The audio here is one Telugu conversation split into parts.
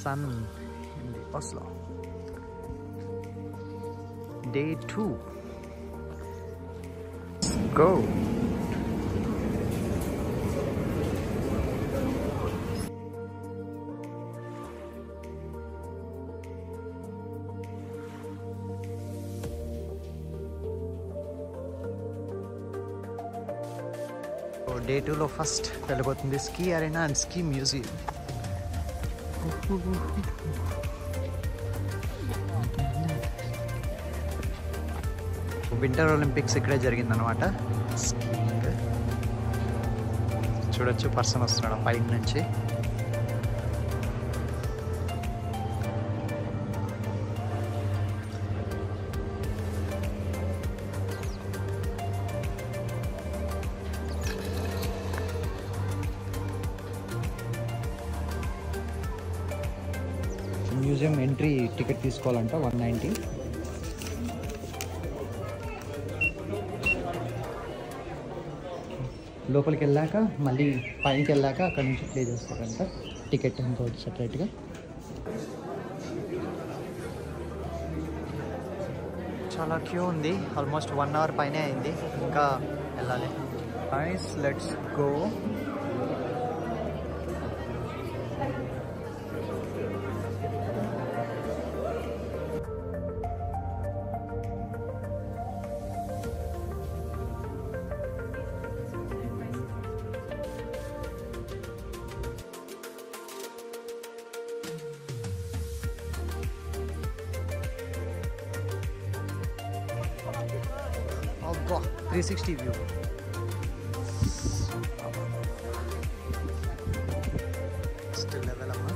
sun in the Oslo. Day 2. Let's go. Day 2 లో ఫస్ట్ వెళ్ళబోతుంది ski arena and ski museum. Winter Olympics ఇక్కడే జరిగిందనమాట. స్కీయింగ్ చూడొచ్చు, పర్సన్ వస్తున్నాడు పైన నుంచి. మ్యూజియం ఎంట్రీ టికెట్ తీసుకోవాలంట 190. లోపలికి వెళ్ళాక మళ్ళీ పైకి వెళ్ళాక అక్కడ నుంచి ప్లే చేస్తారంట టికెట్ ఇంకోటి సపరేట్గా. చాలా క్యూ ఉంది, ఆల్మోస్ట్ 1 hour పైనే అయింది, ఇంకా వెళ్ళాలి. Nice, let's go. అబ్బా, 360 వ్యూ. స్టిల్ లెవెల్ అమ్మా.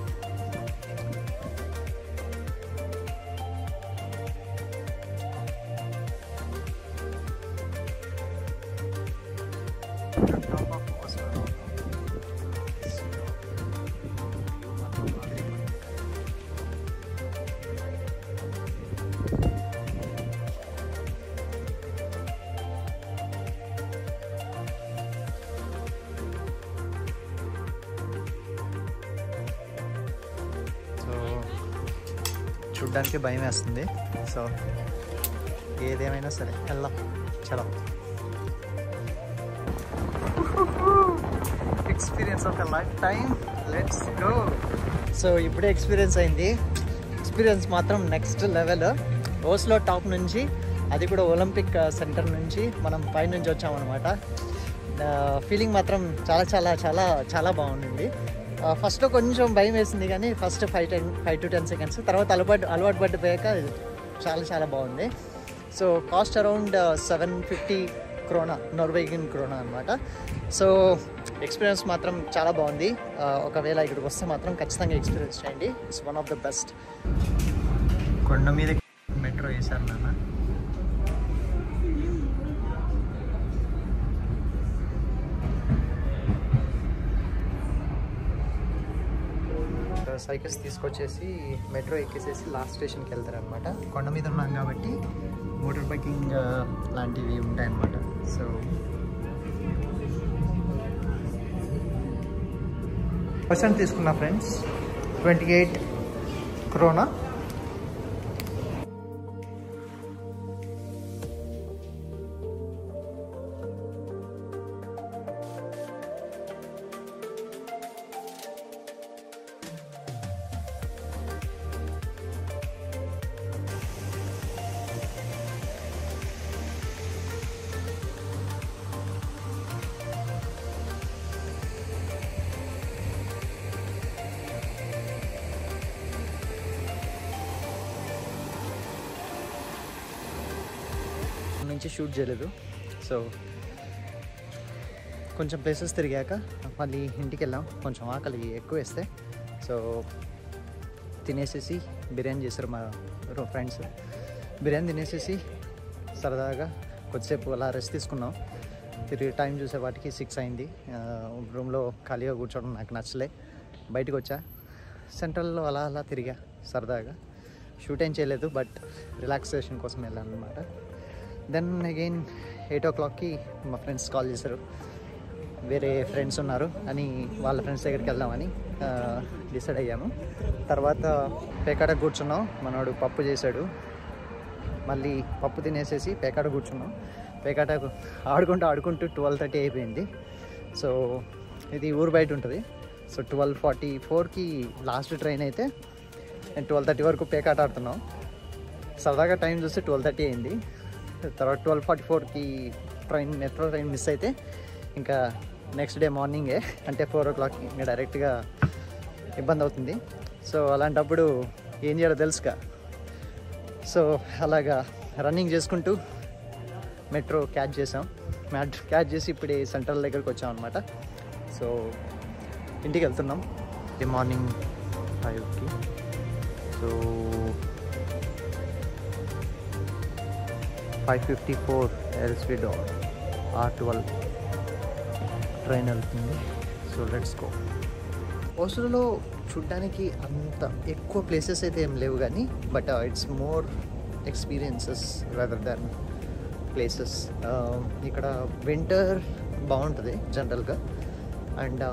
చూడ్డానికి భయం వేస్తుంది, సో ఏదేమైనా సరే వెళ్దాం. చలో, experience of a life time, let's go. So ఇప్పుడే ఎక్స్పీరియన్స్ అయింది. ఎక్స్పీరియన్స్ మాత్రం నెక్స్ట్ లెవెల్. ఓస్లో టాప్ నుంచి, అది కూడా ఒలింపిక్ సెంటర్ నుంచి మనం పైనుంచి వచ్చామన్నమాట. ఫీలింగ్ మాత్రం చాలా చాలా చాలా చాలా బాగుంది. ఫస్ట్లో కొంచెం భయం వేసింది, కానీ ఫస్ట్ 5 to 10 seconds, తర్వాత అలవాటు పడిపోయాక చాలా చాలా బాగుంది. So cost around 750 krona, Norwegian krona అనమాట. సో ఎక్స్పీరియన్స్ మాత్రం చాలా బాగుంది. ఒకవేళ ఇక్కడికి వస్తే మాత్రం ఖచ్చితంగా ఎక్స్పీరియన్స్ చేయండి. It's one of the best. కొండ మీద మెట్రో వేశారు నాన్న. సైకిల్స్ తీసుకొచ్చేసి మెట్రో ఎక్కేసేసి లాస్ట్ స్టేషన్కి వెళ్తారనమాట. కొండ మీద ఉన్నాం కాబట్టి మోటార్ బైకింగ్ లాంటివి ఉంటాయన్నమాట. సో పర్సెంట్ తీసుకున్నా ఫ్రెండ్స్, 28 krona. నుంచి షూట్ చేయలేదు. సో కొంచెం ప్లేసెస్ తిరిగాక మళ్ళీ ఇంటికి వెళ్ళాం. కొంచెం ఆకలి ఎక్కువ వేస్తే సో తినేసేసి బిర్యానీ చేశారు మా ఫ్రెండ్స్. బిర్యానీ తినేసేసి సరదాగా కొద్దిసేపు అలా రెస్ట్ తీసుకున్నాం. తిరిగి టైం చూసే వాటికి 6 అయింది. రూమ్లో ఖాళీగా కూర్చోవడం నాకు నచ్చలే, బయటకు వచ్చా. సెంట్రల్లో అలా అలా తిరిగా సరదాగా. షూట్ ఏం చేయలేదు, బట్ రిలాక్సేషన్ కోసం వెళ్ళాను అనమాట. దెన్ అగైన్ 8 o'clockకి మా ఫ్రెండ్స్ కాల్ చేశారు, వేరే ఫ్రెండ్స్ ఉన్నారు అని, వాళ్ళ ఫ్రెండ్స్ దగ్గరికి వెళ్దామని. డిసైడ్ అయ్యాము. తర్వాత పేకాట కూర్చున్నాం. మనోడు పప్పు చేశాడు, మళ్ళీ పప్పు తినేసేసి పేకాట కూర్చున్నాం. పేకాట ఆడుకుంటూ 12:30 అయిపోయింది. సో ఇది ఊరు బయట ఉంటుంది. సో 12:44కి లాస్ట్ ట్రైన్ అయితే నేను 12:30 వరకు పేకాట ఆడుతున్నాం. సరదాగా టైం చూస్తే 12:30 అయింది. తర్వాత 12:44కి మెట్రో ట్రైన్ మిస్ అయితే ఇంకా నెక్స్ట్ డే మార్నింగే, అంటే 4 o'clockకి ఇంకా డైరెక్ట్గా ఇబ్బంది అవుతుంది. సో అలాంటప్పుడు ఏం చేయాలో తెలుసుగా. సో అలాగా రన్నింగ్ చేసుకుంటూ మెట్రో క్యాచ్ చేసి ఇప్పుడే సెంట్రల్ దగ్గరికి వచ్చాం అనమాట. సో ఇంటికి వెళ్తున్నాం మార్నింగ్ 5కి. సో 5:54 ఎల్స్వి డోర్ R12 ట్రైన్ వెళ్తుంది. So let's go. ఓస్లోలో చూడ్డానికి అంత ఎక్కువ ప్లేసెస్ అయితే ఏం లేవు కానీ, but it's more experiences rather than places. ఇక్కడ వింటర్ బాగుంటుంది జనరల్గా. అండ్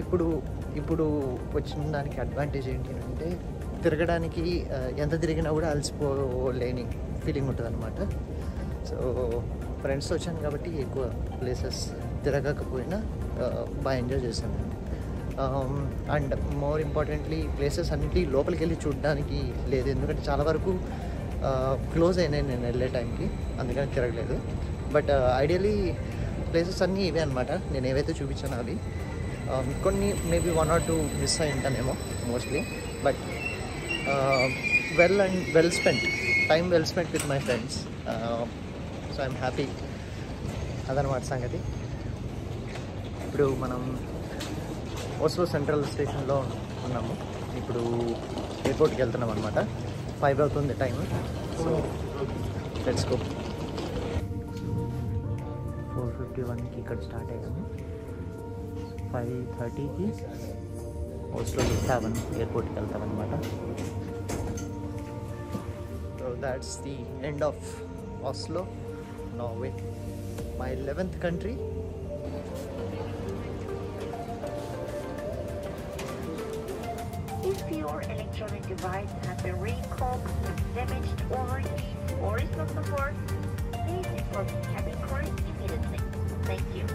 ఇప్పుడు వచ్చిన దానికి అడ్వాంటేజ్ ఏంటి అంటే తిరగడానికి ఎంత తిరిగినా కూడా అలసిపోలేని ఫీలింగ్ ఉంటుంది అనమాట. సో ఫ్రెండ్స్తో వచ్చాను కాబట్టి ఎక్కువ ప్లేసెస్ తిరగకపోయినా బాగా ఎంజాయ్ చేశాను. అండ్ మోర్ ఇంపార్టెంట్లీ ప్లేసెస్ అన్నింటి లోపలికి వెళ్ళి చూడడానికి లేదు, ఎందుకంటే చాలా వరకు క్లోజ్ అయినాయి నేను వెళ్ళే టైంకి, అందుకని తిరగలేదు. బట్ ఐడియలీ ప్లేసెస్ అన్నీ ఇవే అనమాట. నేను ఏవైతే చూపించానో అవి. కొన్ని మేబీ 1 or 2 మిస్ అయి ఉంటానేమో mostly. But well spent with my friends. So I'm happy. అదనమాట సంగతి. ఇప్పుడు మనం ఓస్లో సెంట్రల్ స్టేషన్లో ఉన్నాము. ఇప్పుడు ఎయిర్పోర్ట్కి వెళ్తున్నాం అనమాట. 5 అవుతుంది టైం. So let's go. 4:51కి ఇక్కడ స్టార్ట్ అయ్యాము. 5:30కి ఓస్లో లిథావెన్ ఎయిర్పోర్ట్కి వెళ్తాం అనమాట. So that's the end of Oslo, Norway, my 11th country. If your electronic device has been recalled, damaged, overheated, or is not support, please report cabin crew immediately. Thank you.